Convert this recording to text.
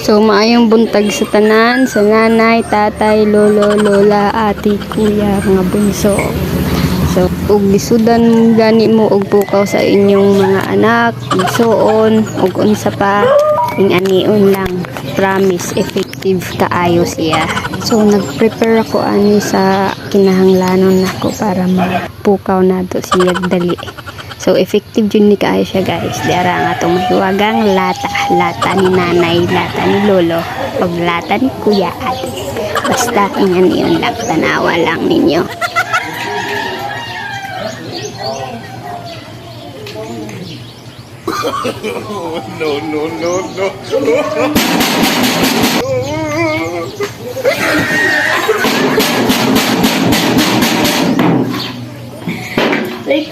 So maayong buntag sa tanan, sa nanay, tatay, lolo, lola, ati, kuya, mga bunso. So ug lisudan gani mo og pukaw sa inyong mga anak, igsuon ug unsa pa ing-anion lang. Promise effective kaayo siya. So nag-prepare ako ani sa kinahanglanon nako para mapukaw nato siya dali. So effective jud ni kaayo siya guys. Dara nga atong mahiwagang lata, lata ni nanay, lata ni lolo, ug lata ni kuya ate. Basta ing-anion lang, tanawa lang ninyo. No, no, no, no.